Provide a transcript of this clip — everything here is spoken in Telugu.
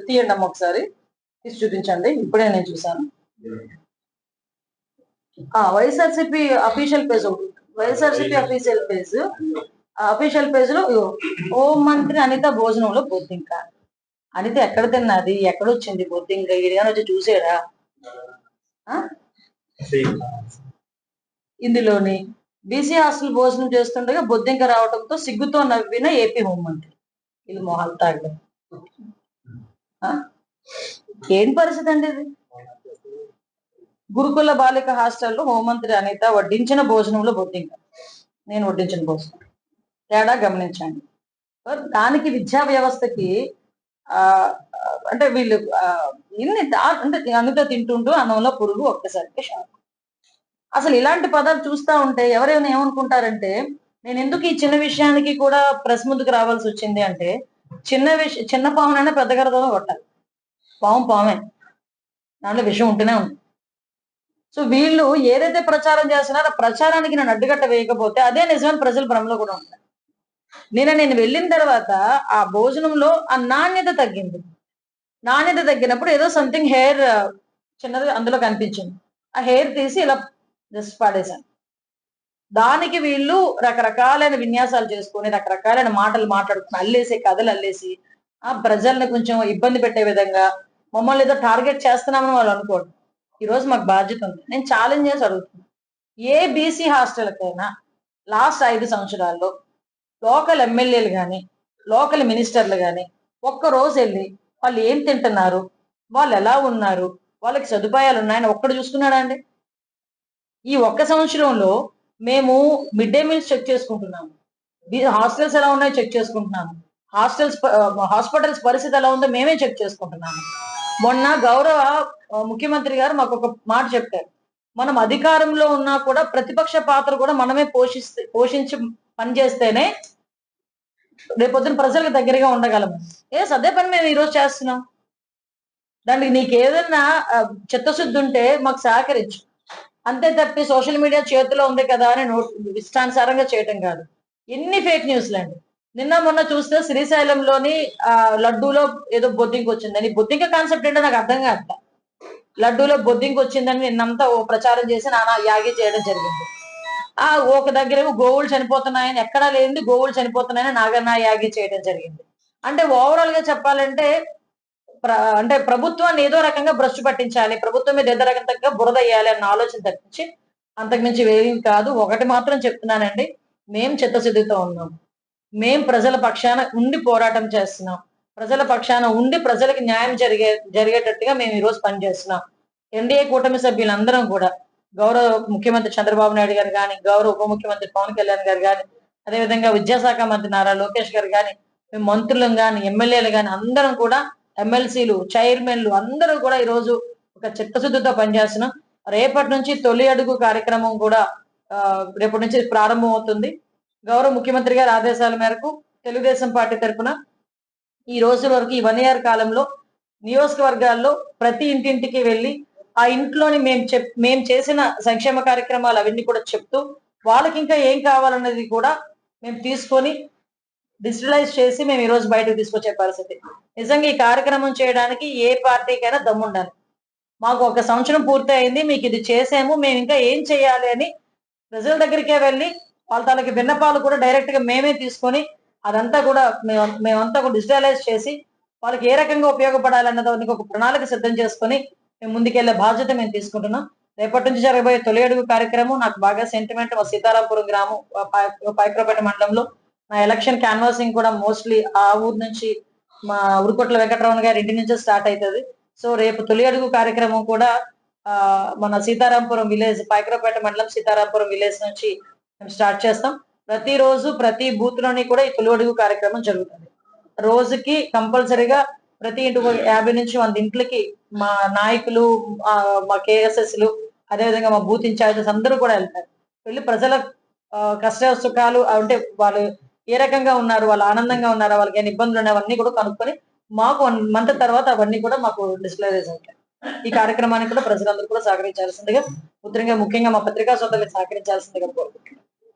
తీయండి అమ్మ ఒకసారి తీసి చూపించండి. ఇప్పుడే నేను చూసాను. వైఎస్ఆర్సీపీ అఫీషియల్ పేజ్ ఒకటి, వైఎస్ఆర్సీపీ అఫీషియల్ పేజ్ లో హోం మంత్రి అనిత భోజనంలో బొద్దింక. అనిత ఎక్కడ తిన్నది, ఎక్కడొచ్చింది బొద్దింక? ఈడగానే వచ్చి చూసాడా? ఇందులోని బీసీ హాస్టల్ భోజనం చేస్తుండగా బొద్దింక రావడంతో సిగ్గుతో నవ్విన ఏపీ హోంమంత్రి. ఇది మొహాలు తాగడం ఏం పరిస్థితి అండి ఇది? గురుకుల బాలిక హాస్టల్లో హోంమంత్రి అనిత వడ్డించిన భోజనంలో బొద్దింక. నేను వడ్డించిన భోజనం తేడా గమనించండి. దానికి విద్యా వ్యవస్థకి అంటే వీళ్ళు ఇన్ని అంటే అనిత తింటుంటూ అన్నంలో పురుగు ఒక్కసారికి షాక్. అసలు ఇలాంటి పదాలు చూస్తా ఉంటే ఎవరైనా ఏమనుకుంటారంటే, నేను ఎందుకు ఈ చిన్న విషయానికి కూడా ప్రెస్ ముందుకు రావాల్సి వచ్చింది అంటే, చిన్న పామునైనా పెద్ద గరదలో కొట్టాలి. పాము పామే, దాంట్లో విషయం ఉంటూనే ఉంది. సో వీళ్ళు ఏదైతే ప్రచారం చేస్తున్నారో ఆ ప్రచారానికి నేను అడ్డుగట్ట వేయకపోతే అదే నిజమని ప్రజల భ్రమలో కూడా ఉంటారు. నేను వెళ్ళిన తర్వాత ఆ భోజనంలో ఆ నాణ్యత తగ్గింది. నాణ్యత తగ్గినప్పుడు ఏదో సంథింగ్ హెయిర్ చిన్నది అందులో కనిపించింది. ఆ హెయిర్ తీసి ఇలా జస్ట్ పాడేశాను. దానికి వీళ్ళు రకరకాలైన విన్యాసాలు చేసుకొని రకరకాలైన మాటలు మాట్లాడుకుని అల్లేసి కథలు అల్లేసి ఆ ప్రజల్ని కొంచెం ఇబ్బంది పెట్టే విధంగా మమ్మల్ని ఏదో టార్గెట్ చేస్తున్నామని వాళ్ళు అనుకోండి. ఈ రోజు మాకు బాధ్యత ఉంది. నేను ఛాలెంజ్ చేసి అడుగుతున్నాను, ఏ బీసీ హాస్టల్కైనా లాస్ట్ 5 సంవత్సరాల్లో లోకల్ ఎమ్మెల్యేలు కానీ లోకల్ మినిస్టర్లు కానీ ఒక్కరోజు వెళ్ళి వాళ్ళు ఏం తింటున్నారు, వాళ్ళు ఎలా ఉన్నారు, వాళ్ళకి సదుపాయాలు ఉన్నాయని ఒక్కడు చూసుకున్నాడా అండి? ఈ ఒక్క సంవత్సరంలో మేము మిడ్ డే మీల్స్ చెక్ చేసుకుంటున్నాము, హాస్టల్స్ ఎలా ఉన్నాయో చెక్ చేసుకుంటున్నాము, హాస్పిటల్స్ పరిస్థితి ఎలా ఉందో మేమే చెక్ చేసుకుంటున్నాము. మొన్న గౌరవ ముఖ్యమంత్రి గారు మాకు ఒక మాట చెప్పారు, మనం అధికారంలో ఉన్నా కూడా ప్రతిపక్ష పాత్ర కూడా మనమే పోషించి పనిచేస్తేనే రేపొద్దున ప్రజలకు దగ్గరగా ఉండగలము. అదే పని మేము ఈరోజు చేస్తున్నాం. దానికి నీకు ఏదన్నా చిత్తశుద్ధి ఉంటే మాకు సహకరించు, అంతే తప్పి సోషల్ మీడియా చేతిలో ఉంది కదా అని ఇష్టానుసారంగా చేయటం కాదు. ఎన్ని ఫేక్ న్యూస్లు అండి. నిన్న మొన్న చూస్తే శ్రీశైలంలోని లడ్డూలో ఏదో బొద్దింక వచ్చిందని, బొద్దింక కాన్సెప్ట్ ఏంటో నాకు అర్థం కాదు. లడ్డూలో బొద్దింక వచ్చిందని నిన్నంతా ప్రచారం చేసి నానా యాగి చేయడం జరిగింది. ఒక దగ్గరేమో గోవులు చనిపోతున్నాయని, ఎక్కడా లేనిది గోవులు చనిపోతున్నాయని నాగన్నా యాగి చేయడం జరిగింది. అంటే ఓవరాల్ గా చెప్పాలంటే అంటే ప్రభుత్వాన్ని ఏదో రకంగా భ్రష్టు పట్టించాలి, ప్రభుత్వం మీద ఏదో రకంగా బురద వేయాలి అన్న ఆలోచన తప్పించి అంతకుమించి ఏం కాదు. ఒకటి మాత్రం చెప్తున్నానండి, మేం చిత్తశుద్ధితో ఉన్నాం. మేం ప్రజల పక్షాన ఉండి పోరాటం చేస్తున్నాం. ప్రజల పక్షాన ఉండి ప్రజలకు న్యాయం జరిగేటట్టుగా మేము ఈ రోజు పనిచేస్తున్నాం. ఎన్డీఏ కూటమి సభ్యులందరం కూడా గౌరవ ముఖ్యమంత్రి చంద్రబాబు నాయుడు గారు కానీ, గౌరవ ఉప ముఖ్యమంత్రి పవన్ కళ్యాణ్ గారు కానీ, అదేవిధంగా విద్యాశాఖ మంత్రి నారా లోకేష్ గారు కానీ, మేము మంత్రులం కానీ ఎమ్మెల్యేలు కానీ అందరం కూడా, ఎమ్మెల్సీలు చైర్మన్లు అందరూ కూడా ఈ రోజు ఒక చిత్తశుద్ధితో పనిచేస్తున్నాం. రేపటి నుంచి తొలి అడుగు కార్యక్రమం కూడా రేపటి నుంచి ప్రారంభం అవుతుంది. గౌరవ ముఖ్యమంత్రి గారి ఆదేశాల మేరకు తెలుగుదేశం పార్టీ తరఫున ఈ రోజు వరకు ఈ 1 ఇయర్ కాలంలో నియోజకవర్గాల్లో ప్రతి ఇంటింటికి వెళ్ళి ఆ ఇంట్లోని మేము చేసిన సంక్షేమ కార్యక్రమాలు అవన్నీ కూడా చెప్తూ వాళ్ళకి ఇంకా ఏం కావాలన్నది కూడా మేము తీసుకొని డిజిటలైజ్ చేసి మేము ఈ రోజు బయటకు తీసుకొచ్చే పరిస్థితి. నిజంగా ఈ కార్యక్రమం చేయడానికి ఏ పార్టీకైనా దమ్ముండాలి. మాకు 1 సంవత్సరం పూర్తి అయింది, మీకు ఇది చేసాము, మేము ఇంకా ఏం చేయాలి అని ప్రజల దగ్గరికే వెళ్ళి వాళ్ళ తాలూకు విన్నపాలు కూడా డైరెక్ట్ గా మేమే తీసుకొని అదంతా కూడా మేమంతా కూడా డిజిటలైజ్ చేసి వాళ్ళకి ఏ రకంగా ఉపయోగపడాలన్నదానికి ఒక ప్రణాళిక సిద్ధం చేసుకొని మేము ముందుకెళ్లే బాధ్యత మేము తీసుకుంటున్నాం. రేపటి నుంచి జరగబోయే తొలి అడుగు కార్యక్రమం నాకు బాగా సెంటిమెంట్. మా సీతారాంపురం గ్రామం పాయకరావుపేట మండలంలో నా ఎలక్షన్ క్యాన్వాసింగ్ కూడా మోస్ట్లీ ఆ ఊరు నుంచి మా ఉరుకొట్ల వెంకటరమణ గారి ఇంటి నుంచే స్టార్ట్ అవుతుంది. సో రేపు తొలి అడుగు కార్యక్రమం కూడా మన సీతారాంపురం విలేజ్, పాయకరావుపేట మండలం సీతారాంపురం విలేజ్ నుంచి మేము స్టార్ట్ చేస్తాం. ప్రతిరోజు ప్రతి బూత్ లోని కూడా ఈ తొలి అడుగు కార్యక్రమం జరుగుతుంది. రోజుకి కంపల్సరీగా ప్రతి ఇంటి 50 నుంచి 100 ఇంట్లకి మా నాయకులు, మా కేఎస్ఎస్లు, అదేవిధంగా మా బూత్ ఇన్ఛార్జెస్ అందరూ కూడా వెళ్తారు. వెళ్ళి ప్రజల కష్ట సుఖాలు అంటే వాళ్ళు ఏ రకంగా ఉన్నారు, వాళ్ళు ఆనందంగా ఉన్నారా, వాళ్ళకి ఏమైనా ఇబ్బందులు ఉన్నాయి, అవన్నీ కూడా కనుక్కొని మాకు 1 మంత్ తర్వాత అవన్నీ కూడా మాకు డిస్క్లోజ్ అవుతాయి. ఈ కార్యక్రమానికి కూడా ప్రజలందరూ కూడా సహకరించాల్సిందిగా, ముఖ్యంగా మా పత్రికా సోదరులకు సహకరించాల్సిందిగా కోరుకుంటున్నాను.